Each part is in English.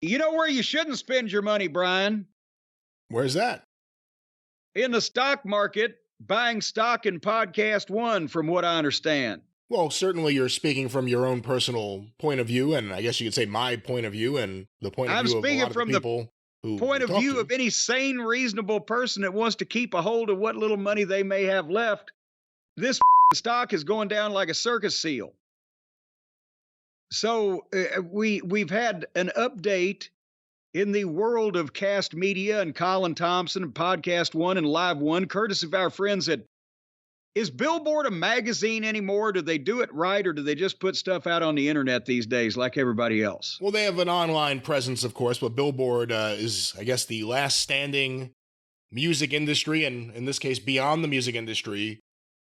You know where you shouldn't spend your money, Brian? Where's that? In the stock market, buying stock in Podcast One, from what I understand. Well, certainly you're speaking from your own personal point of view, and I guess you could say my point of view and the point of I'm view of a speaking lot of the from people who point of talk view to. of any sane, reasonable person that wants to keep a hold of what little money they may have left. This stock is going down like a circus seal. So we've had an update in the world of Kast Media and Colin Thomson and Podcast One and Live One, courtesy of our friends at. Is Billboard a magazine anymore? Do they do it right, or do they just put stuff out on the internet these days like everybody else? Well, they have an online presence, of course, but Billboard is, I guess, the last standing music industry, and in this case, beyond the music industry,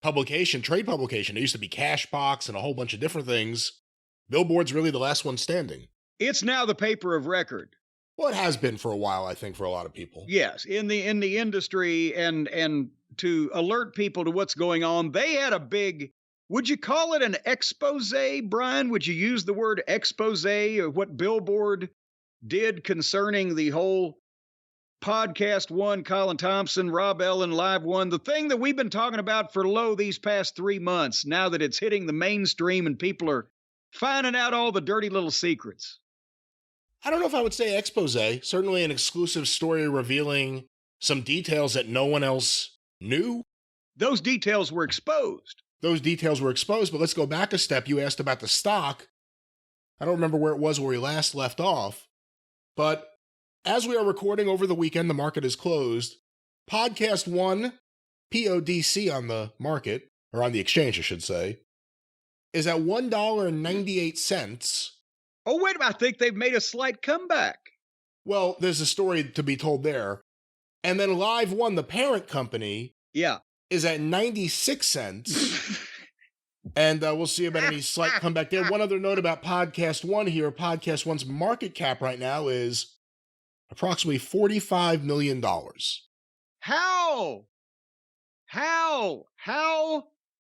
publication, trade publication. It used to be Cashbox and a whole bunch of different things. Billboard's really the last one standing. It's now the paper of record. Well, it has been for a while, I think, for a lot of people. Yes, in the industry, and to alert people to what's going on. They had a big, would you call it an expose, Brian? Would you use the word expose of what Billboard did concerning the whole Podcast One, Colin Thomson, Rob Ellen, Live One, the thing that we've been talking about for these past 3 months, now that it's hitting the mainstream and people are finding out all the dirty little secrets? I don't know if I would say expose. Certainly an exclusive story revealing some details that no one else knew. Those details were exposed. But let's go back a step. You asked about the stock. I don't remember where it was where we last left off, but as we are recording over the weekend, the market is closed. Podcast One, PODC on the market, or on the exchange, I should say, is at $1.98. Oh, wait a minute. I think they've made a slight comeback. Well, there's a story to be told there. And then Live One, the parent company, is at 96 cents. And we'll see about any slight comeback there. One other note about Podcast One here. Podcast One's market cap right now is approximately $45 million. How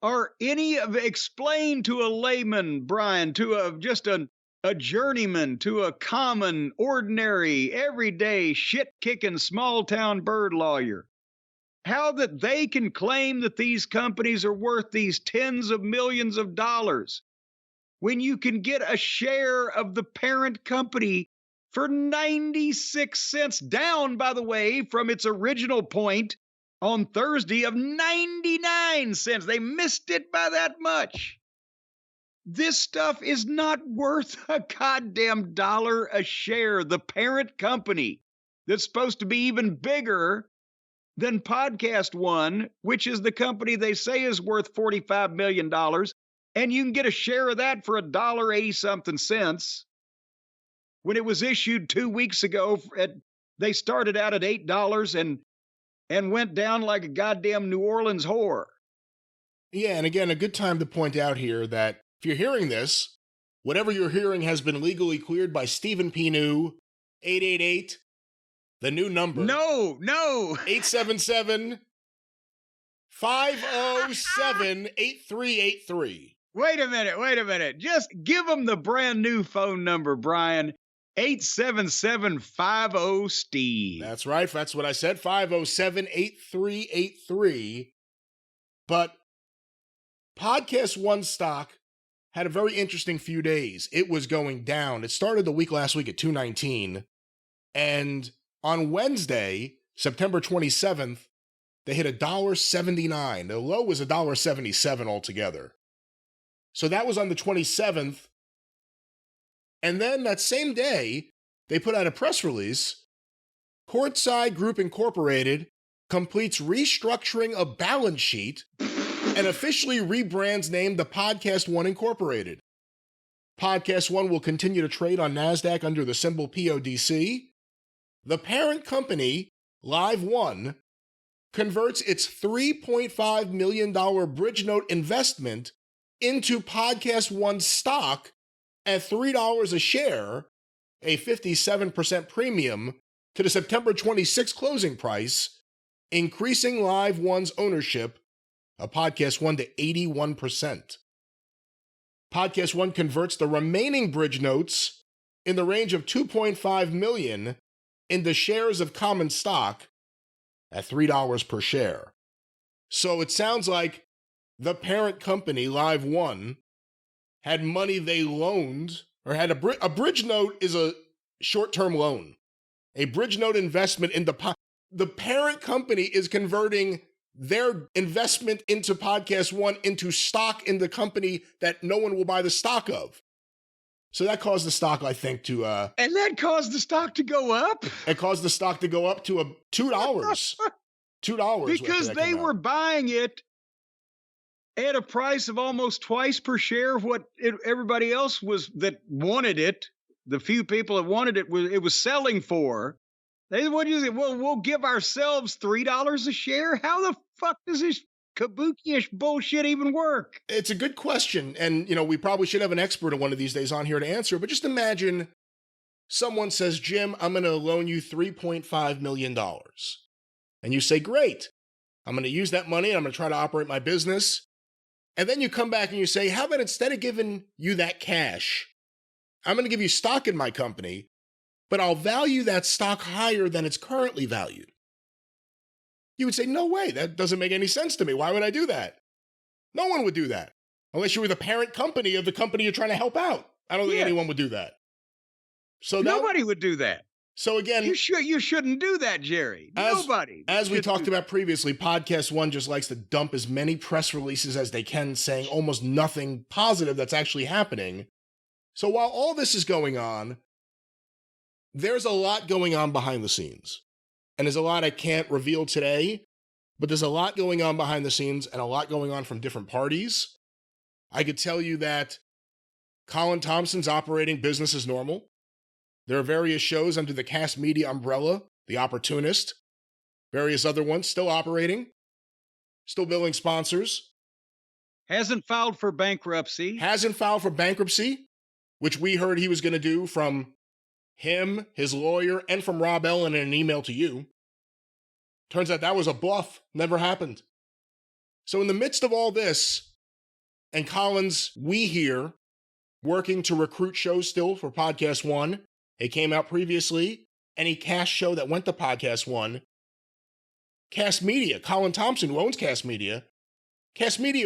are any of, explain to a layman, Brian, to just a journeyman, to a common, ordinary, everyday, shit-kicking, small-town bird lawyer, how that they can claim that these companies are worth these tens of millions of dollars when you can get a share of the parent company for 96 cents, down, by the way, from its original point on Thursday of 99 cents. They missed it by that much. This stuff is not worth a goddamn dollar a share. The parent company that's supposed to be even bigger than Podcast One, which is the company they say is worth $45 million, and you can get a share of that for $1.80-something cents. When it was issued 2 weeks ago, they started out at $8 and went down like a goddamn New Orleans whore. Yeah, and again, a good time to point out here that if you're hearing this, whatever you're hearing has been legally cleared by Stephen P. New, 888, the new number. No. 877-507-8383. Wait a minute. Just give them the brand new phone number, Brian. 877-50-STEVE. That's right. That's what I said. 507-8383. But Podcast One stock had a very interesting few days. It was going down. It started the week last week at $2.19. And on Wednesday, September 27th, they hit $1.79. The low was $1.77 altogether. So that was on the 27th. And then that same day, they put out a press release. Courtside Group Incorporated completes restructuring of balance sheet and officially rebrands name the Podcast One Incorporated. Podcast One will continue to trade on NASDAQ under the symbol PODC. The parent company, Live One, converts its $3.5 million bridge note investment into Podcast One stock at $3 a share, a 57% premium to the September 26 closing price, increasing Live One's ownership of Podcast One to 81%. Podcast One converts the remaining bridge notes in the range of 2.5 million into shares of common stock at $3 per share. So it sounds like the parent company, Live One, had money they loaned, or had a bridge note is a short-term loan. A bridge note investment in the parent company is converting their investment into Podcast One into stock in the company that no one will buy the stock of. So that caused the stock, I think, to... and that caused the stock to go up? It caused the stock to go up to $2. $2. Because they were buying it at a price of almost twice per share of what everybody else was that wanted it. The few people that wanted it was selling for. What do you think? Well, we'll give ourselves $3 a share? How the fuck does this kabuki-ish bullshit even work? It's a good question. And, we probably should have an expert on one of these days on here to answer. But just imagine someone says, Jim, I'm going to loan you $3.5 million. And you say, great. I'm going to use that money. I'm going to try to operate my business. And then you come back and you say, how about instead of giving you that cash, I'm going to give you stock in my company, but I'll value that stock higher than it's currently valued. You would say, no way, that doesn't make any sense to me. Why would I do that? No one would do that. Unless you were the parent company of the company you're trying to help out. I don't think anyone would do that. So nobody would do that. So again, you shouldn't do that, Jerry. Nobody. As we talked about previously, Podcast One just likes to dump as many press releases as they can, saying almost nothing positive that's actually happening. So while all this is going on, there's a lot going on behind the scenes. And there's a lot I can't reveal today, but there's a lot going on behind the scenes and a lot going on from different parties. I could tell you that Colin Thomson's operating business as normal. There are various shows under the Kast Media umbrella, The Opportunist, various other ones still operating, still billing sponsors. Hasn't filed for bankruptcy, which we heard he was going to do from him, his lawyer, and from Rob Ellen in an email to you. Turns out that was a bluff, never happened. So in the midst of all this, and Colin's we here working to recruit shows still for Podcast One, it came out previously, any Kast show that went to Podcast One, Kast Media, Colin Thomson, who owns Kast Media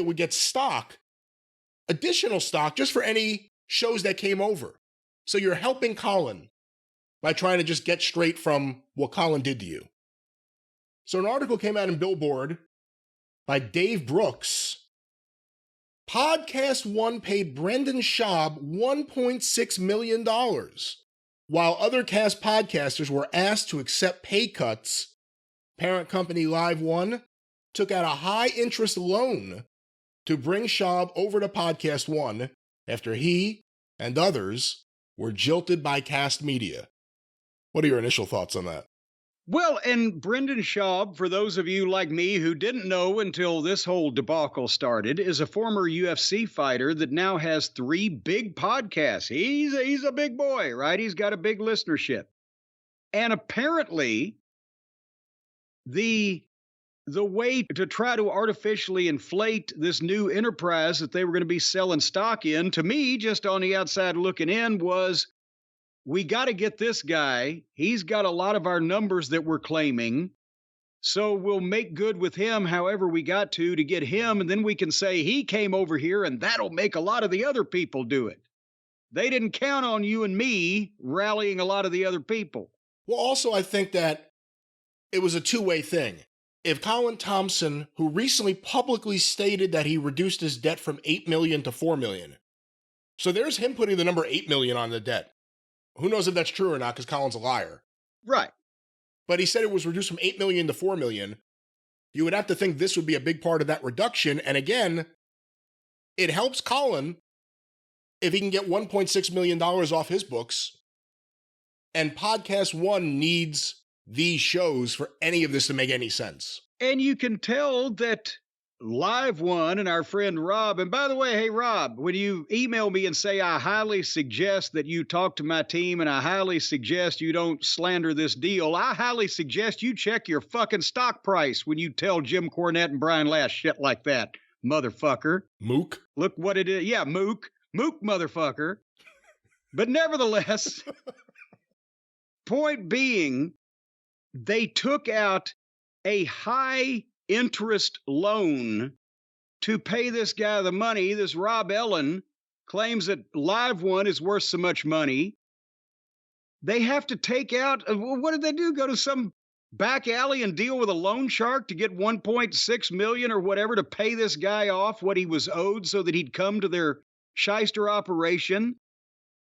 would get stock, additional stock, just for any shows that came over. So you're helping Colin by trying to just get straight from what Colin did to you. So an article came out in Billboard by Dave Brooks. Podcast One paid Brendan Schaub $1.6 million. While other Kast podcasters were asked to accept pay cuts, parent company Live One took out a high-interest loan to bring Schaub over to Podcast One after he and others were jilted by Kast Media. What are your initial thoughts on that? Well, and Brendan Schaub, for those of you like me who didn't know until this whole debacle started, is a former UFC fighter that now has 3 big podcasts. He's a big boy, right? He's got a big listenership. And apparently, the way to try to artificially inflate this new enterprise that they were going to be selling stock in, to me, just on the outside looking in, was we got to get this guy. He's got a lot of our numbers that we're claiming. So we'll make good with him however we got to get him. And then we can say he came over here and that'll make a lot of the other people do it. They didn't count on you and me rallying a lot of the other people. Well, also, I think that it was a two-way thing. If Colin Thomson, who recently publicly stated that he reduced his debt from $8 million to $4 million. So there's him putting the number 8 million on the debt. Who knows if that's true or not, because Colin's a liar. Right. But he said it was reduced from 8 million to 4 million. You would have to think this would be a big part of that reduction. And again, it helps Colin if he can get $1.6 million off his books. And Podcast One needs these shows for any of this to make any sense. And you can tell that Live One and our friend Rob, and by the way, hey, Rob, when you email me and say, I highly suggest that you talk to my team and I highly suggest you don't slander this deal, I highly suggest you check your fucking stock price when you tell Jim Cornette and Brian Last shit like that, motherfucker. Mook. Look what it is. Yeah, Mook. Mook, motherfucker. But nevertheless, point being, they took out a high interest loan to pay this guy the money. This Rob Ellen claims that Live One is worth so much money. They have to take out, what did they do? Go to some back alley and deal with a loan shark to get 1.6 million or whatever to pay this guy off what he was owed so that he'd come to their shyster operation.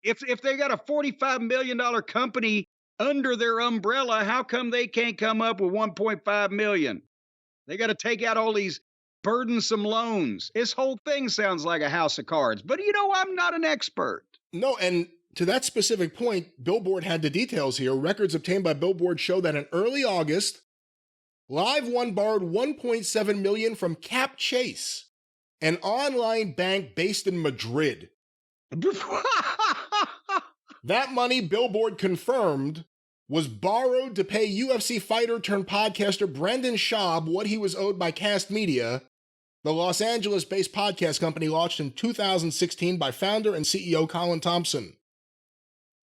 If they got a $45 million company under their umbrella, how come they can't come up with 1.5 million? They got to take out all these burdensome loans. This whole thing sounds like a house of cards, but I'm not an expert. No, and to that specific point, Billboard had the details here. Records obtained by Billboard show that in early August, Live One borrowed $1.7 million from Cap Chase, an online bank based in Madrid. That money, Billboard confirmed, was borrowed to pay UFC fighter turned podcaster Brendan Schaub what he was owed by Kast Media, the Los Angeles-based podcast company launched in 2016 by founder and CEO Colin Thomson.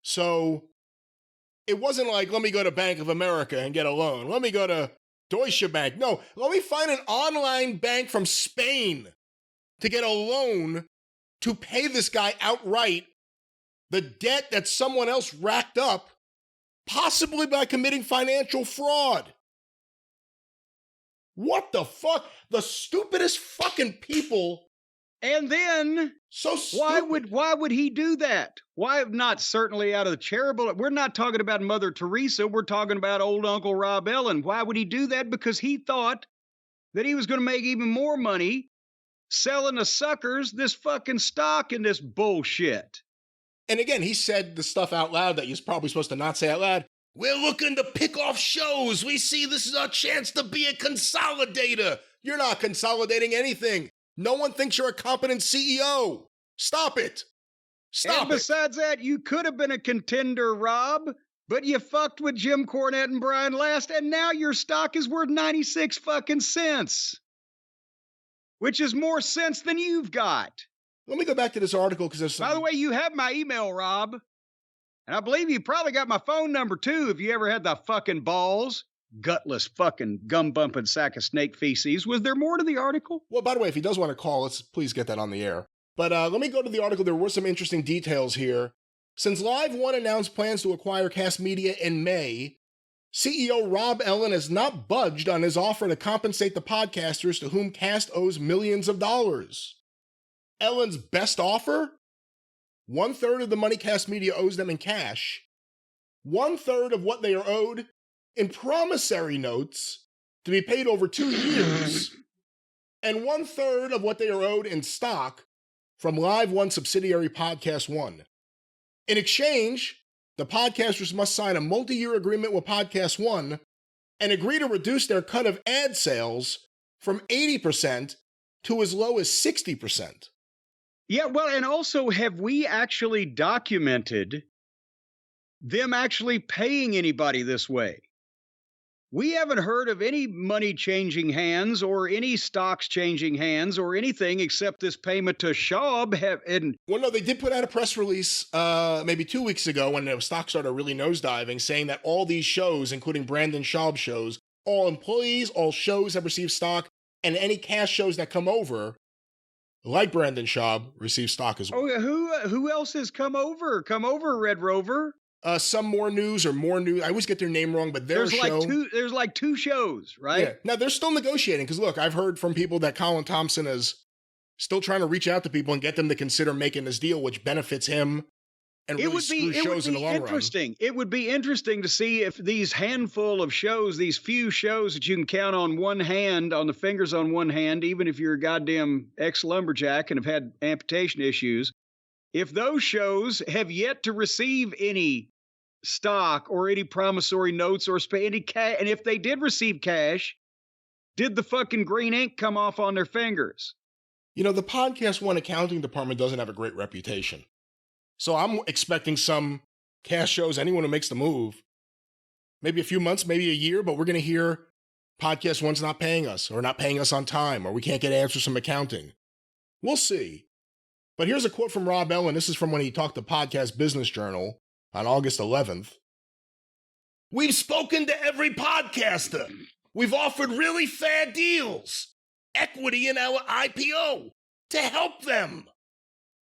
So it wasn't like, let me go to Bank of America and get a loan. Let me go to Deutsche Bank. No, let me find an online bank from Spain to get a loan to pay this guy outright the debt that someone else racked up, possibly by committing financial fraud. What the fuck? The stupidest fucking people. And then, so stupid. Why would he do that? Why not certainly out of the charitable? We're not talking about Mother Teresa. We're talking about old Uncle Rob Ellen. Why would he do that? Because he thought that he was going to make even more money selling the suckers this fucking stock in this bullshit. And again, he said the stuff out loud that you're probably supposed to not say out loud. We're looking to pick off shows. We see this is our chance to be a consolidator. You're not consolidating anything. No one thinks you're a competent CEO. Stop it. And besides that, you could have been a contender, Rob, but you fucked with Jim Cornette and Brian Last, and now your stock is worth 96 fucking cents, which is more sense than you've got. Let me go back to this article because there's some... By the way, you have my email, Rob. And I believe you probably got my phone number, too, if you ever had the fucking balls. Gutless fucking gum-bumping sack of snake feces. Was there more to the article? Well, by the way, if he does want to call, let's please get that on the air. But let me go to the article. There were some interesting details here. Since Live One announced plans to acquire Kast Media in May, CEO Rob Ellen has not budged on his offer to compensate the podcasters to whom Kast owes millions of dollars. Ellen's best offer? 1/3 of the money Kast Media owes them in cash, 1/3 of what they are owed in promissory notes to be paid over 2 years, and 1/3 of what they are owed in stock from Live One subsidiary Podcast One. In exchange, the podcasters must sign a multi-year agreement with Podcast One and agree to reduce their cut of ad sales from 80% to as low as 60%. Yeah, well, and also, have we actually documented them actually paying anybody this way? We haven't heard of any money changing hands or any stocks changing hands or anything except this payment to Schaub. Well, no, they did put out a press release maybe 2 weeks ago when the stock started really nosediving, saying that all these shows, including Brandon Schaub shows, all employees, all shows have received stock, and any cash shows that come over, like Brandon Schaub, receive stock as well. Oh, who else has come over? Come over, Red Rover. Some more news. I always get their name wrong, but there's there's like two shows, right? Yeah. Now they're still negotiating because look, I've heard from people that Colin Thomson is still trying to reach out to people and get them to consider making this deal, which benefits him and really screws shows in the long run. It would be interesting to see if these handful of shows, these few shows that you can count on one hand, on the fingers on one hand, even if you're a goddamn ex-lumberjack and have had amputation issues, if those shows have yet to receive any stock or any promissory notes or any cash, and if they did receive cash, did the fucking green ink come off on their fingers? You know, the Podcast One accounting department doesn't have a great reputation. So I'm expecting some cash shows, anyone who makes the move, maybe a few months, maybe a year, but we're going to hear Podcast One's not paying us or not paying us on time or we can't get answers from accounting. We'll see. But here's a quote from Rob Ellen. This is from when he talked to Podcast Business Journal on August 11th. We've spoken to every podcaster. We've offered really fair deals, equity in our IPO to help them.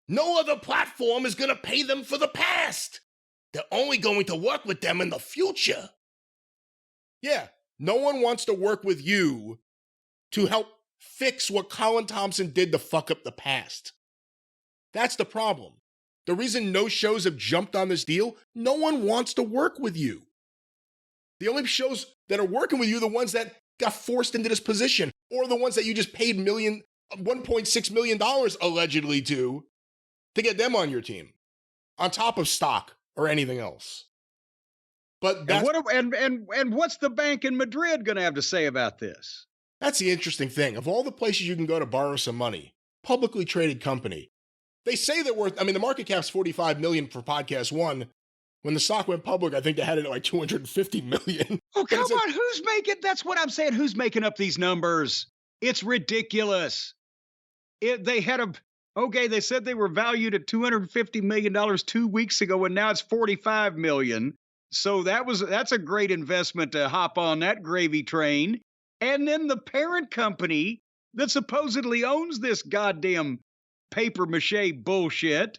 No other platform is going to pay them for the past. They're only going to work with them in the future. Yeah, no one wants to work with you to help fix what Colin Thomson did to fuck up the past. That's the problem. The reason no shows have jumped on this deal, no one wants to work with you. The only shows that are working with you are the ones that got forced into this position, or the ones that you just paid $1.6 million allegedly to get them on your team, on top of stock or anything else. But that's, and what's the bank in Madrid going to have to say about this? That's the interesting thing. Of all the places you can go to borrow some money, publicly traded company, they say they're worth, the market cap's $45 million for Podcast One. When the stock went public, I think they had it at like $250 million. Oh, come on. Who's making, that's what I'm saying. Who's making up these numbers? It's ridiculous. They said they were valued at $250 million 2 weeks ago, and now it's $45 million. So that's a great investment to hop on that gravy train. And then the parent company that supposedly owns this goddamn paper mache bullshit,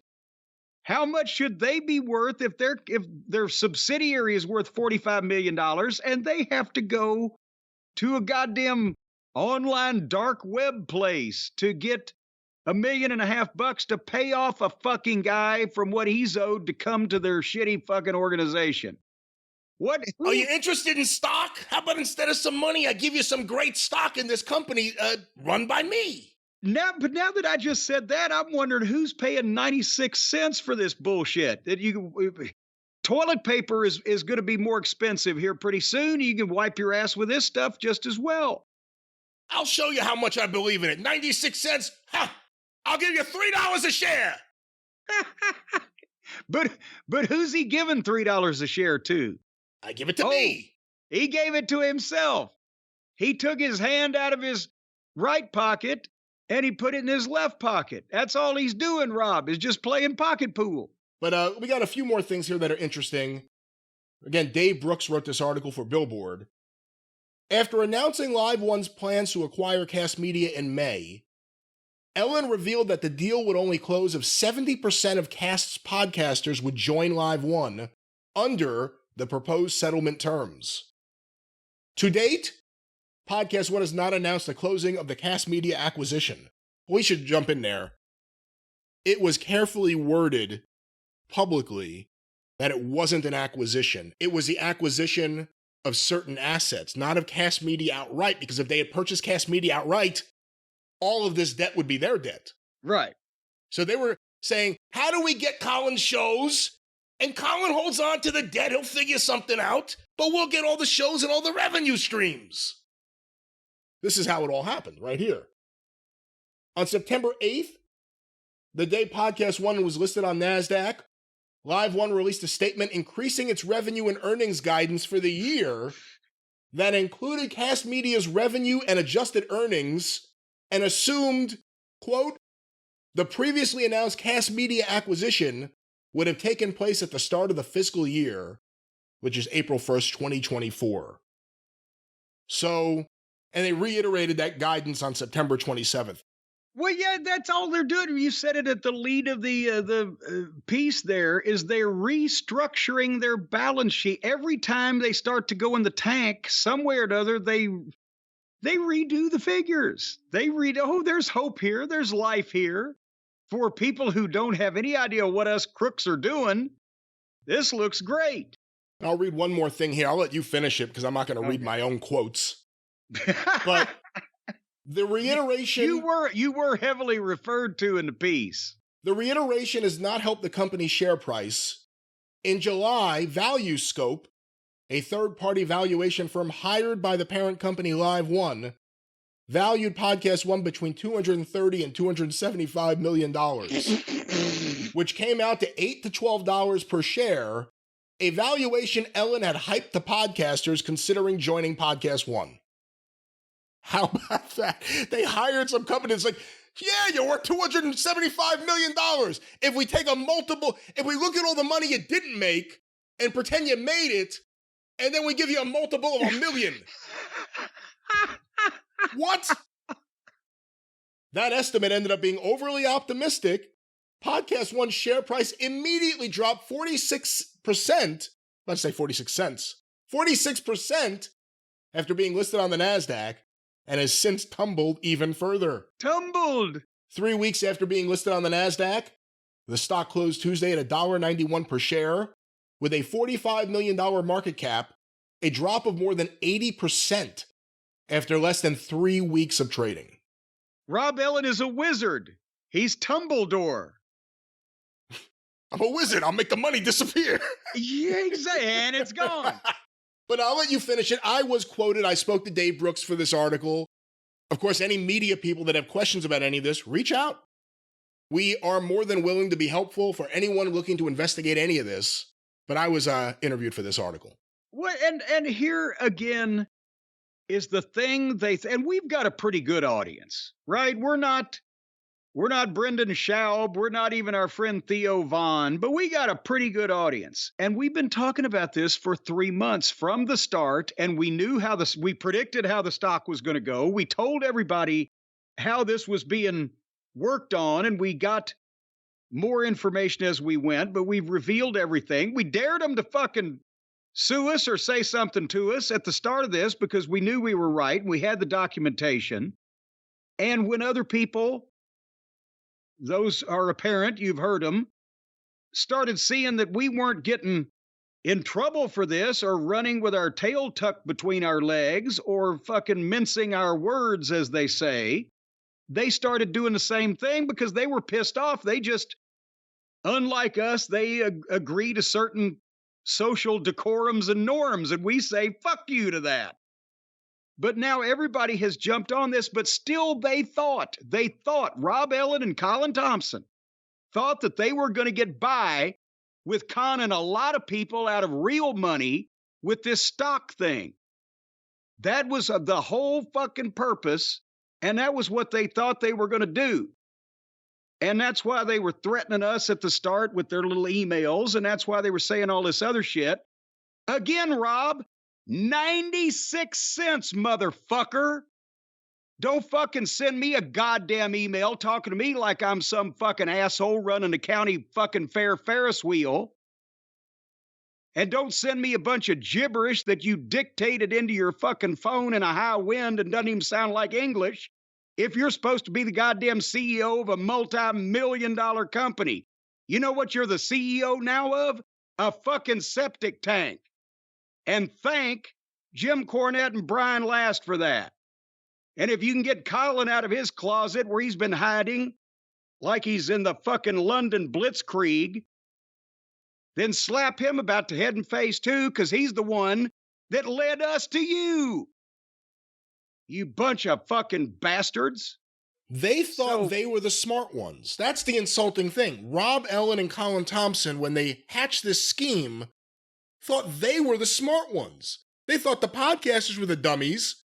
how much should they be worth if their subsidiary is worth $45 million and they have to go to a goddamn online dark web place to get $1.5 million to pay off a fucking guy from what he's owed to come to their shitty fucking organization? What? Are you interested in stock? How about instead of some money, I give you some great stock in this company run by me? Now that I just said that, I'm wondering who's paying 96 cents for this bullshit. Toilet paper is going to be more expensive here pretty soon. You can wipe your ass with this stuff just as well. I'll show you how much I believe in it. 96 cents? Ha! I'll give you $3 a share. But who's he giving $3 a share to? I give it to me. He gave it to himself. He took his hand out of his right pocket and he put it in his left pocket. That's all he's doing, Rob, is just playing pocket pool. But we got a few more things here that are interesting. Again, Dave Brooks wrote this article for Billboard. After announcing Live One's plans to acquire Kast Media in May, Ellen revealed that the deal would only close if 70% of Kast's podcasters would join Live One under the proposed settlement terms. To date, Podcast One has not announced the closing of the Kast Media acquisition. We should jump in there. It was carefully worded publicly that it wasn't an acquisition. It was the acquisition of certain assets, not of Kast Media outright, because if they had purchased Kast Media outright, all of this debt would be their debt. Right. So they were saying, how do we get Colin's shows? And Colin holds on to the debt. He'll figure something out, but we'll get all the shows and all the revenue streams. This is how it all happened right here. On September 8th, the day Podcast One was listed on NASDAQ, Live One released a statement increasing its revenue and earnings guidance for the year that included Kast Media's revenue and adjusted earnings and assumed, quote, the previously announced Kast Media acquisition would have taken place at the start of the fiscal year, which is April 1st, 2024. So, and they reiterated that guidance on September 27th. Well, yeah, that's all they're doing. You said it at the lead of the piece there, is they're restructuring their balance sheet. Every time they start to go in the tank, somewhere or other, they redo the figures. There's hope here. There's life here. For people who don't have any idea what us crooks are doing, this looks great. I'll read one more thing here. I'll let you finish it because I'm not going to read my own quotes. But the reiteration... You were heavily referred to in the piece. The reiteration has not helped the company's share price. In July, ValueScope, a third-party valuation firm hired by the parent company Live One, valued Podcast One between $230 and $275 million, which came out to $8 to $12 per share, a valuation Ellen had hyped the podcasters considering joining Podcast One. How about that? They hired some company that's like, Yeah, you're worth $275 million. If we take if we look at all the money you didn't make and pretend you made it, and then we give you a multiple of $1 million. What? That estimate ended up being overly optimistic. Podcast One's share price immediately dropped 46%. Let's say 46 cents. 46% after being listed on the NASDAQ, and has since tumbled even further. Tumbled! 3 weeks after being listed on the NASDAQ, the stock closed Tuesday at $1.91 per share, with a $45 million market cap, a drop of more than 80% after less than 3 weeks of trading. Rob Ellen is a wizard. He's Tumbledore. I'm a wizard. I'll make the money disappear. Yeah, exactly. And it's gone. But I'll let you finish it. I was quoted. I spoke to Dave Brooks for this article. Of course, any media people that have questions about any of this, reach out. We are more than willing to be helpful for anyone looking to investigate any of this. But I was interviewed for this article. Well, and here again is the thing and we've got a pretty good audience, right? We're not Brendan Schaub. We're not even our friend Theo Vaughn, but we got a pretty good audience. And we've been talking about this for 3 months from the start. And we knew we predicted how the stock was going to go. We told everybody how this was being worked on, and we got more information as we went, but we've revealed everything. We dared them to fucking sue us or say something to us at the start of this because we knew we were right and we had the documentation. And when other people, those are apparent, you've heard them, started seeing that we weren't getting in trouble for this or running with our tail tucked between our legs or fucking mincing our words, as they say, they started doing the same thing because they were pissed off. They just, unlike us, they agree to certain social decorums and norms, and we say, fuck you to that. But now everybody has jumped on this, but still they thought, Rob Ellen and Colin Thomson thought that they were going to get by with conning a lot of people out of real money with this stock thing. That was the whole fucking purpose, and that was what they thought they were going to do. And that's why they were threatening us at the start with their little emails, and that's why they were saying all this other shit. Again, Rob, 96 cents, motherfucker. Don't fucking send me a goddamn email talking to me like I'm some fucking asshole running the county fucking fair Ferris wheel. And don't send me a bunch of gibberish that you dictated into your fucking phone in a high wind and doesn't even sound like English. If you're supposed to be the goddamn CEO of a multi-million-dollar company, you know what you're the CEO now of? A fucking septic tank. And thank Jim Cornette and Brian Last for that. And if you can get Colin out of his closet where he's been hiding, like he's in the fucking London Blitzkrieg, then slap him about the head and face too, because he's the one that led us to you. You bunch of fucking bastards. They thought they were the smart ones. That's the insulting thing. Rob Ellen and Colin Thomson, when they hatched this scheme, thought they were the smart ones. They thought the podcasters were the dummies.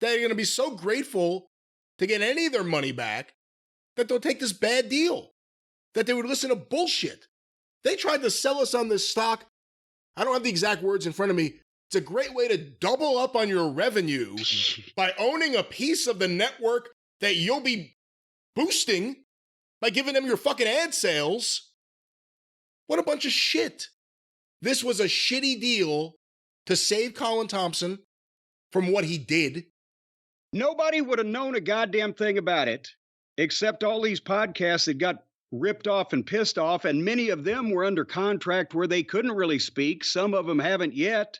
They're going to be so grateful to get any of their money back that they'll take this bad deal, that they would listen to bullshit. They tried to sell us on this stock. I don't have the exact words in front of me. It's a great way to double up on your revenue by owning a piece of the network that you'll be boosting by giving them your fucking ad sales. What a bunch of shit. This was a shitty deal to save Colin Thomson from what he did. Nobody would have known a goddamn thing about it, except all these podcasts that got ripped off and pissed off, and many of them were under contract where they couldn't really speak. Some of them haven't yet.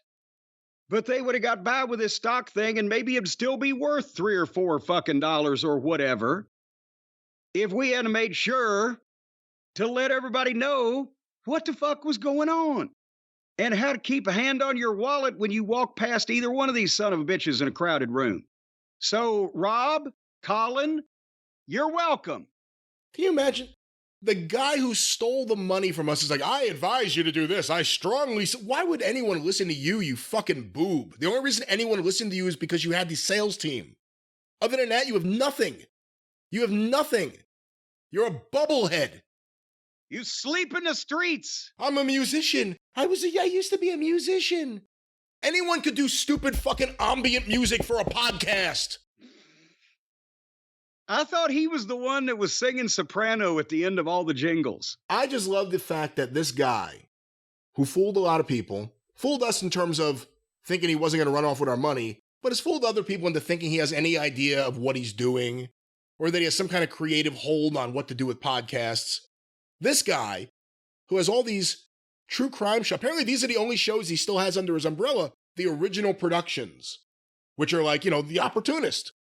But they would have got by with this stock thing, and maybe it'd still be worth $3 or $4 fucking dollars or whatever if we hadn't made sure to let everybody know what the fuck was going on and how to keep a hand on your wallet when you walk past either one of these son of a bitches in a crowded room. So, Rob, Colin, you're welcome. Can you imagine? The guy who stole the money from us is like, I advise you to do this. I strongly... Why would anyone listen to you, you fucking boob? The only reason anyone listened to you is because you had the sales team. Other than that, you have nothing. You have nothing. You're a bubblehead. You sleep in the streets. I'm a musician. I used to be a musician. Anyone could do stupid fucking ambient music for a podcast. I thought he was the one that was singing soprano at the end of all the jingles. I just love the fact that this guy, who fooled a lot of people, fooled us in terms of thinking he wasn't going to run off with our money, but has fooled other people into thinking he has any idea of what he's doing, or that he has some kind of creative hold on what to do with podcasts. This guy, who has all these true crime shows, apparently these are the only shows he still has under his umbrella, the original productions, which are like, The Opportunist,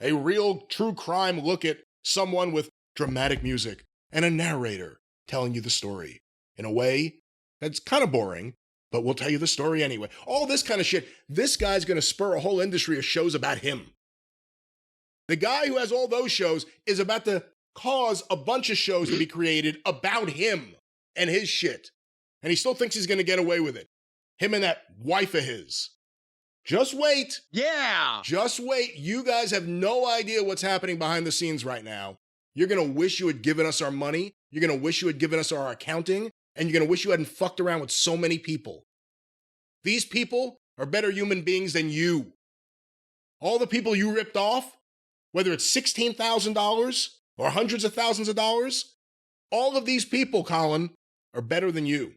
a real true crime look at someone with dramatic music and a narrator telling you the story in a way that's kind of boring, but we'll tell you the story anyway. All this kind of shit. This guy's going to spur a whole industry of shows about him. The guy who has all those shows is about to cause a bunch of shows to be created about him and his shit. And he still thinks he's going to get away with it. Him and that wife of his. Just wait. Yeah. Just wait. You guys have no idea what's happening behind the scenes right now. You're going to wish you had given us our money. You're going to wish you had given us our accounting. And you're going to wish you hadn't fucked around with so many people. These people are better human beings than you. All the people you ripped off, whether it's $16,000 or hundreds of thousands of dollars, all of these people, Colin, are better than you.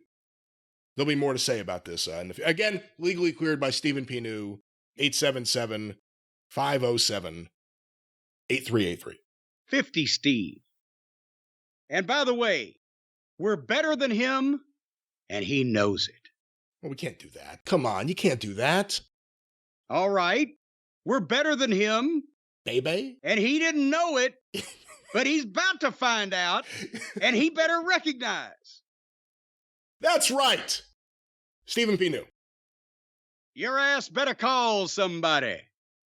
There'll be more to say about this. Again, legally cleared by Stephen P. New, 877-507-8383. 50 Steve. And by the way, we're better than him, and he knows it. Well, we can't do that. Come on, you can't do that. All right. We're better than him. Baby? And he didn't know it, but he's about to find out, and he better recognize. That's right. Stephen P. New. Your ass better call somebody.